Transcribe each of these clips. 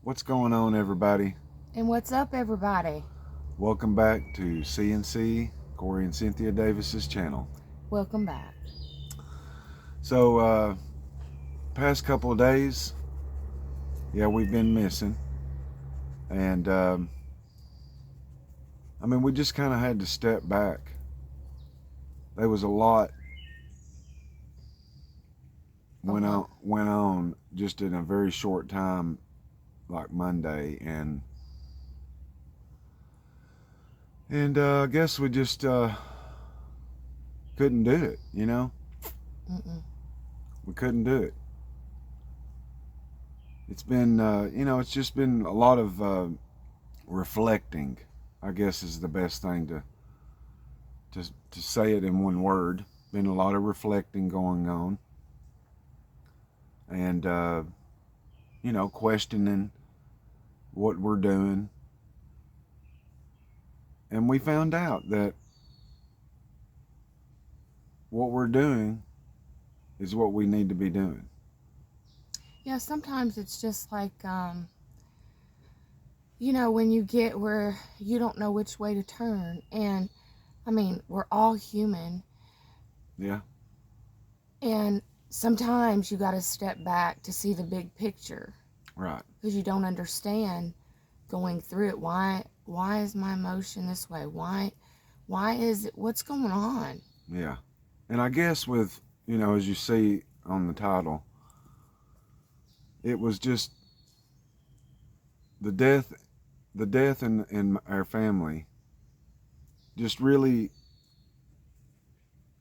What's going on, everybody? And what's up, everybody? Welcome back to C&C, Corey&Cynthia Davis's channel. Welcome back. So, past couple of days, yeah, we've been missing. And, we just kind of had to step back. There was a lot went on just in a very short time, like Monday. And I guess we just couldn't do it, Mm-mm. We couldn't do it. It's been, it's just been a lot of reflecting, I guess is the best thing to say it in one word. Been a lot of reflecting going on, and questioning what we're doing. And we found out that what we're doing is what we need to be doing. Yeah, sometimes it's just like, when you get where you don't know which way to turn. And, we're all human. Yeah. And sometimes you got to step back to see the big picture. Right. Because you don't understand going through it. Why is my emotion this way? Why is it? What's going on? Yeah. And I guess with, as you see on the title, it was just the death in our family just really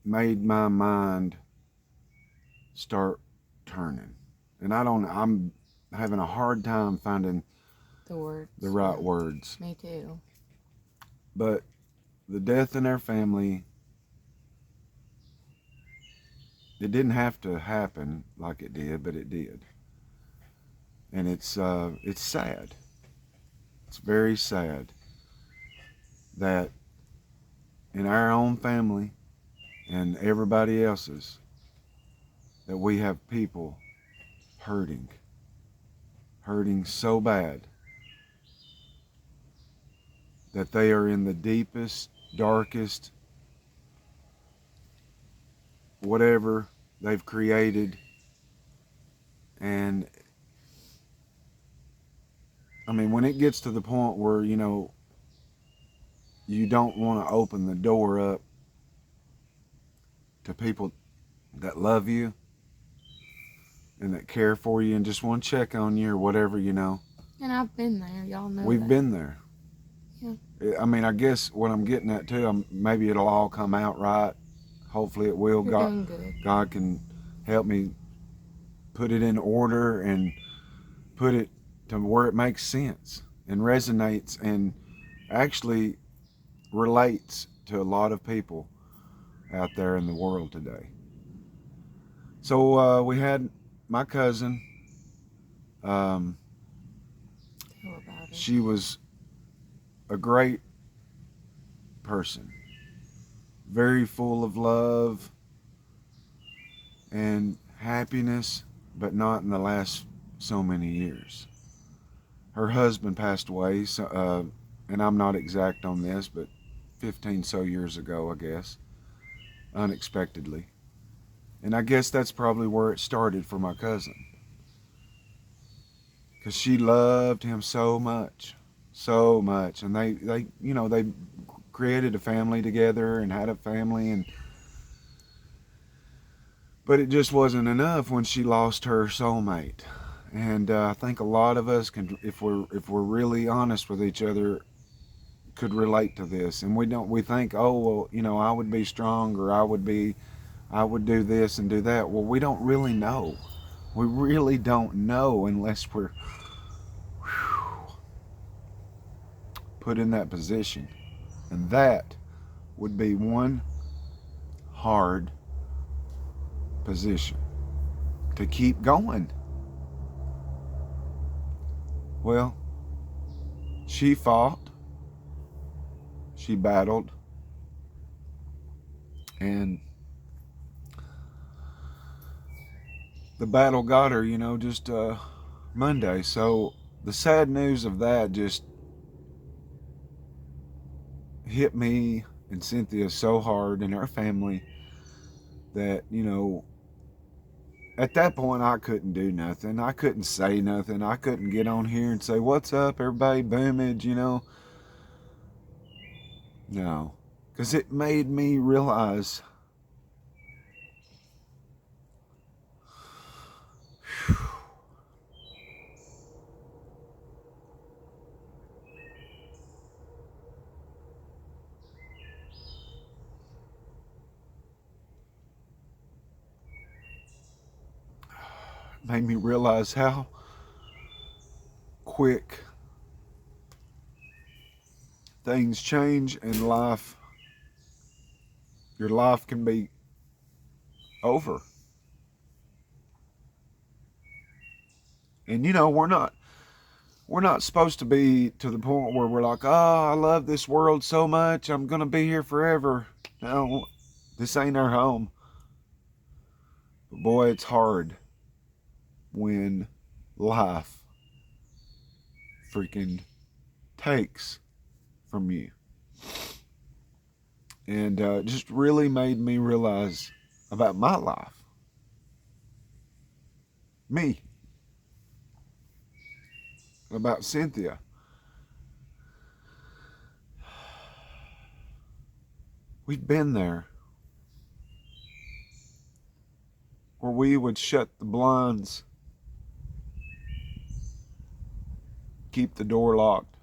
made my mind start turning. And I'm having a hard time finding The words. the right Yeah. words. Me too. But the death in our family, it didn't have to happen like it did, but it did. And it's sad. It's very sad that in our own family and everybody else's, that we have people hurting so bad that they are in the deepest, darkest, whatever they've created. And when it gets to the point where, you don't want to open the door up to people that love you and that care for you and just want to check on you or whatever, And I've been there. Y'all know we've that. been there. Yeah. I guess what I'm getting at too, maybe it'll all come out right. Hopefully it will. You're doing good. God can help me put it in order and put it to where it makes sense and resonates and actually relates to a lot of people out there in the world today. So we had my cousin. Um, Tell about it. she was a great person, very full of love and happiness, but not in the last so many years. Her husband passed away, and I'm not exact on this, but 15 so years ago, I guess, unexpectedly. And I guess that's probably where it started for my cousin. Because she loved him so much, so much. And they created a family together and had a family. But it just wasn't enough when she lost her soulmate. And I think a lot of us can, if we're really honest with each other, could relate to this. And we think, oh well, I would be strong, or I would do this and do that. Well, we don't really know. We really don't know unless we're put in that position. And that would be one hard position to keep going. Well, she fought, she battled, and the battle got her, just Monday. So the sad news of that just hit me and Cynthia so hard and our family that, at that point I couldn't do nothing. I couldn't say nothing. I couldn't get on here and say, "What's up, everybody? Boomage," No. Because it made me realize, how quick things change in life. Your life can be over. And we're not supposed to be to the point where we're like, "Oh, I love this world so much. I'm going to be here forever." No, this ain't our home. But boy, it's hard when life freaking takes from you. And just really made me realize about my life. Me. About Cynthia. We've been there. Where we would shut the blinds, keep the door locked.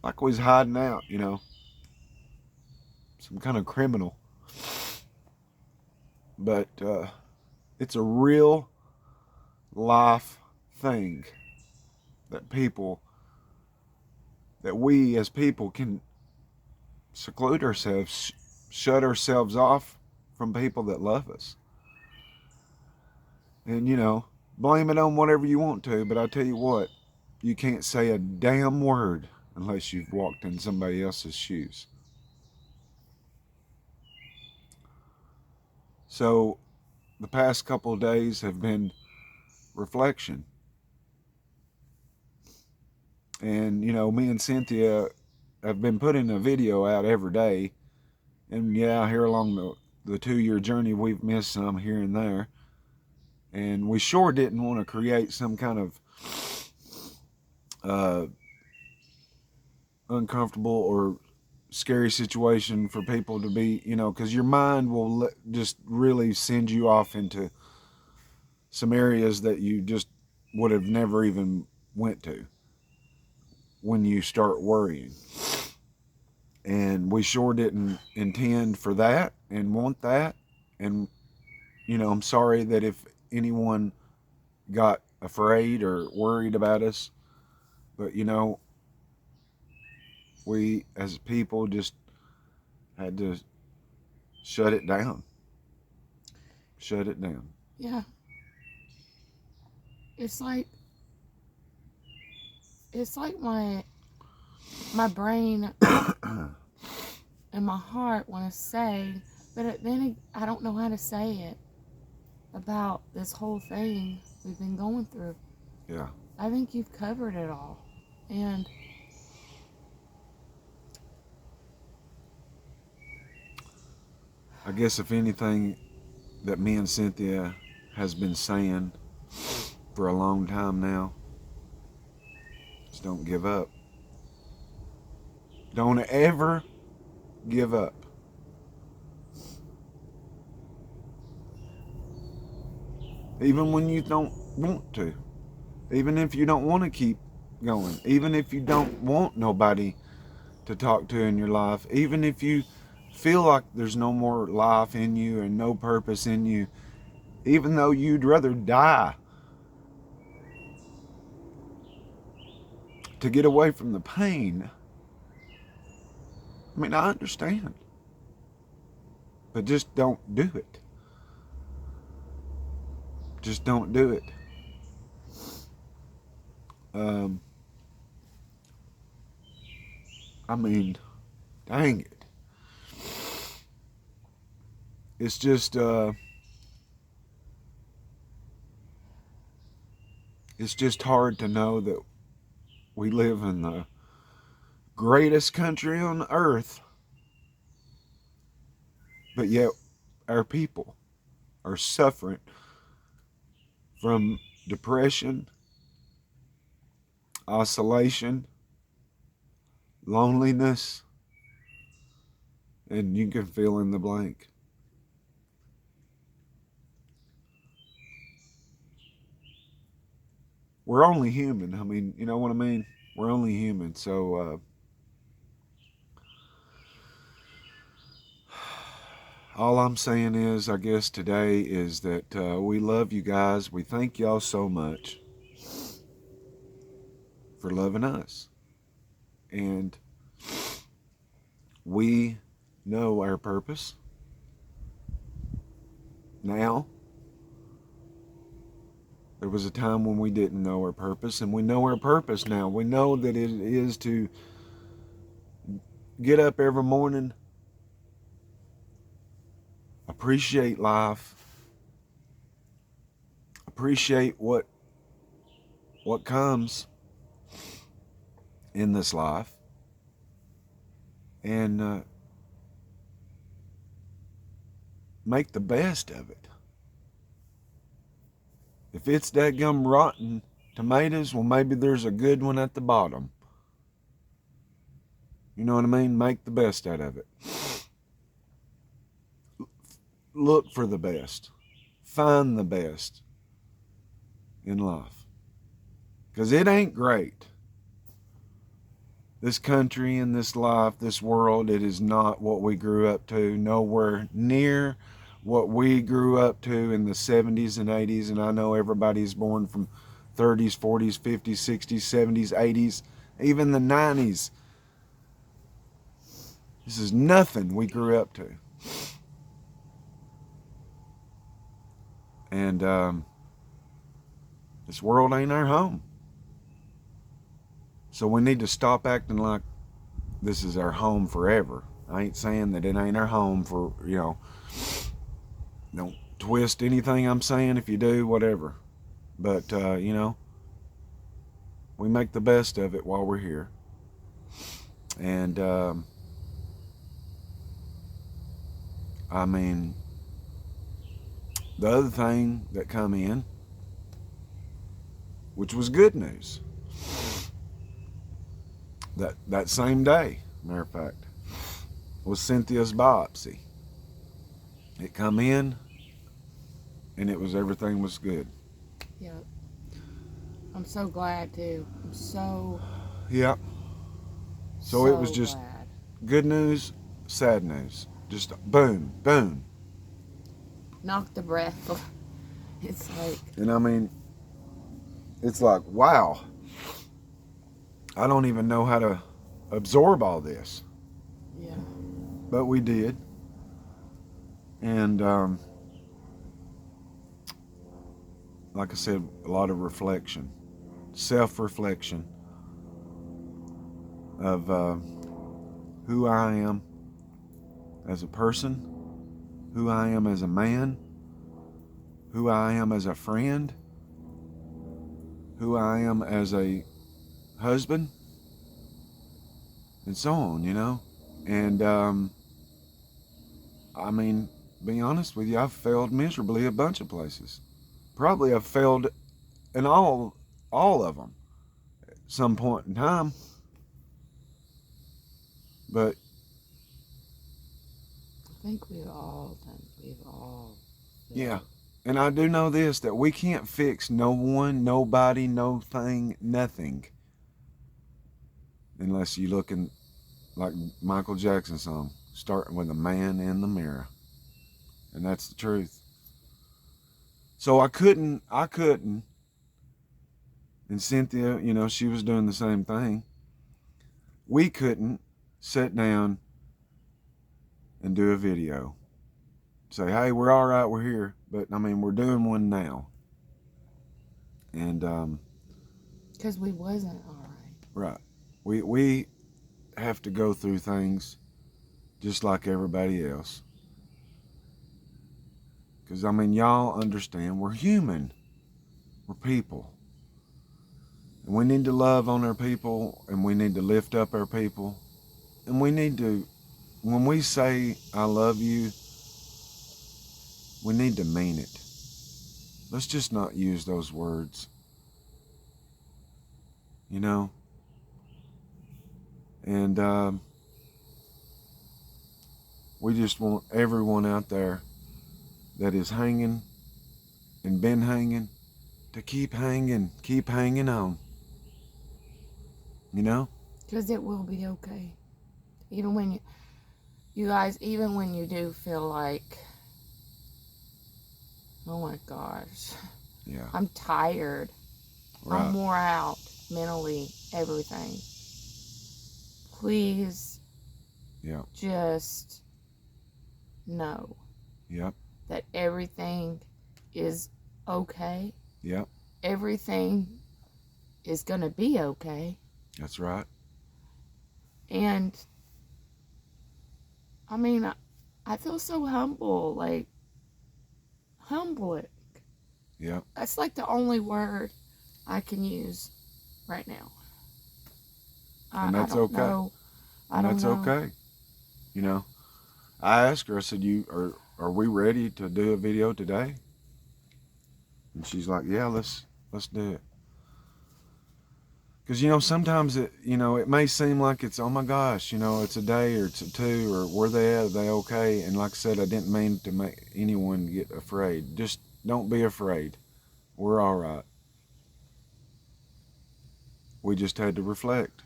Like we was hiding out, some kind of criminal. But it's a real life thing that we as people can seclude ourselves, shut ourselves off from people that love us. And, blame it on whatever you want to, but I tell you what, you can't say a damn word unless you've walked in somebody else's shoes. So the past couple of days have been reflection. And, me and Cynthia have been putting a video out every day. And yeah, here along the 2-year journey, we've missed some here and there. And we sure didn't want to create some kind of uncomfortable or scary situation for people to be, because your mind will just really send you off into some areas that you just would have never even went to when you start worrying. And we sure didn't intend for that and want that. And, I'm sorry that if anyone got afraid or worried about us, but, we as people just had to shut it down. Shut it down. Yeah. It's like my brain and my heart want to say, but then I don't know how to say it about this whole thing we've been going through. Yeah. I think you've covered it all. And I guess if anything that me and Cynthia has been saying for a long time now, is don't give up. Don't ever give up. Even when you don't want to. Even if you don't want to keep going. Even if you don't want nobody to talk to in your life. Even if you feel like there's no more life in you and no purpose in you. Even though you'd rather die to get away from the pain. I mean, I understand. But just don't do it. Just don't do it. I mean, dang it. It's just, It's just hard to know that we live in the greatest country on earth, but yet our people are suffering from depression, isolation, loneliness, and you can fill in the blank. We're only human. I mean, you know what I mean? We're only human. So, all I'm saying is, I guess today is that we love you guys. We thank y'all so much for loving us. And we know our purpose now. There was a time when we didn't know our purpose, and we know our purpose now. We know that it is to get up every morning, appreciate life, appreciate what comes in this life, and make the best of it. If it's dadgum rotten tomatoes, well, maybe there's a good one at the bottom. You know what I mean? Make the best out of it. Look for the best. Find the best in life. Because it ain't great. This country and this life, this world, it is not what we grew up to. Nowhere near what we grew up to in the 70s and 80s. And I know everybody's born from 30s, 40s, 50s, 60s, 70s, 80s, even the 90s. This is nothing we grew up to. And this world ain't our home. So we need to stop acting like this is our home forever. I ain't saying that it ain't our home for, don't twist anything I'm saying. If you do, whatever. But, we make the best of it while we're here. And, I mean, the other thing that come in, which was good news, that same day, matter of fact, was Cynthia's biopsy. It come in, and everything was good. Yep. I'm so glad too. I'm so. Yeah. So it was just glad. good news, sad news. Just boom, boom. Knock the breath. It's like. And I mean, it's like, wow. I don't even know how to absorb all this. Yeah. But we did. And like I said, a lot of reflection, self-reflection of who I am as a person, who I am as a man, who I am as a friend, who I am as a husband, and so on, And I mean, be honest with you, I've failed miserably a bunch of places. Probably I've failed in all of them at some point in time. But I think we've all done. We've all. yeah, and I do know this, that we can't fix no one, nobody, no thing, nothing, unless you looking like Michael Jackson's song, starting with a man in the mirror. And that's the truth. So I couldn't, and Cynthia, she was doing the same thing. We couldn't sit down and do a video. Say, hey, we're all right, we're here. But, I mean, we're doing one now. And, because we wasn't all right. right. We have to go through things just like everybody else. Because, I mean, y'all understand we're human. We're people. We need to love on our people, and we need to lift up our people. And we need to, when we say, I love you, we need to mean it. Let's just not use those words. You know? And we just want everyone out there that is hanging and been hanging to keep hanging on. You know? Because it will be okay. Even when you guys, even when you do feel like, oh my gosh, Yeah. I'm tired. Right. I'm wore out mentally, everything. Please Yeah. just know Yep. that everything is okay. Yep. Everything is going to be okay. That's right. And I mean, I feel so humble, like humbling. Yep. That's like the only word I can use right now. And that's I don't okay. know. I And don't that's know. okay. You know, I asked her, I said, are we ready to do a video today? And she's like, yeah, let's do it. Because, you know, sometimes it may seem like it's, oh my gosh, it's a day or it's a two, or where they at, are they okay? And like I said, I didn't mean to make anyone get afraid. Just don't be afraid. We're all right. We just had to reflect.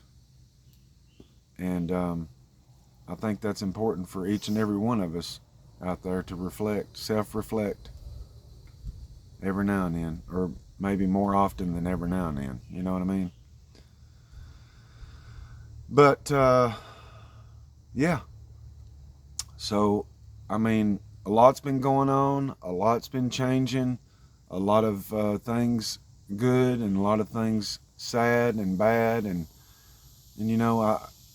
And I think that's important for each and every one of us out there to reflect, self-reflect every now and then, or maybe more often than every now and then. You know what I mean? But yeah. So, I mean, a lot's been going on, a lot's been changing, a lot of things good and a lot of things sad and bad, and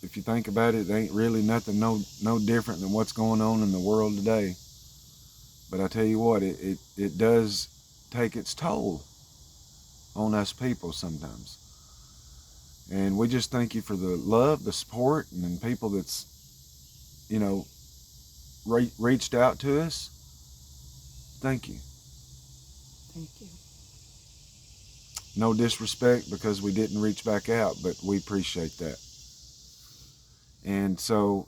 if you think about it, it ain't really nothing no different than what's going on in the world today. But I tell you what, it does take its toll on us people sometimes. And we just thank you for the love, the support, and then people that's, reached out to us. Thank you. Thank you. No disrespect because we didn't reach back out, but we appreciate that. And so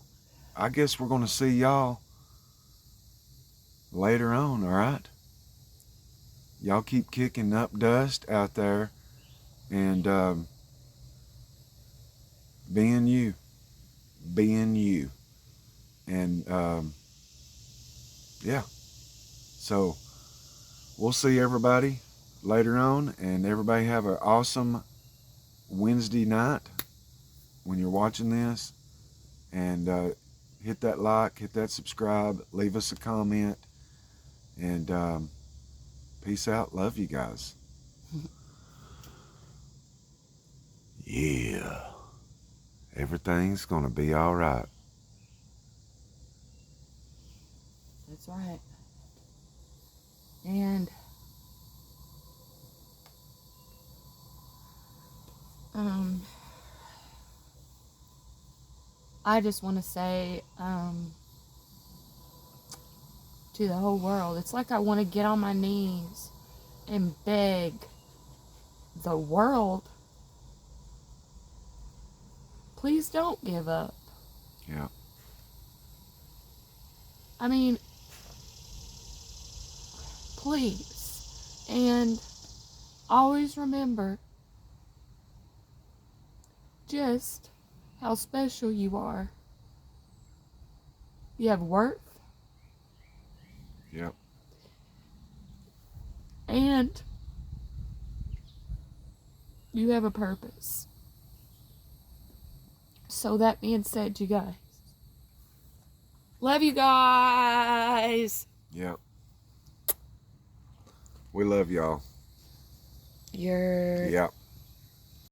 I guess we're going to see y'all later on, all right? Y'all keep kicking up dust out there and being you. And yeah, so we'll see everybody later on, and everybody have an awesome Wednesday night when you're watching this. And hit that like, hit that subscribe, leave us a comment, and peace out. Love you guys. Yeah, everything's gonna be all right. That's right. And I just want to say to the whole world, it's like I want to get on my knees and beg the world, please don't give up. Yeah. I mean, please. And always remember just how special you are. You have worth. Yep. And you have a purpose. So that being said, you guys, love you guys. Yep. We love y'all. You're Yep.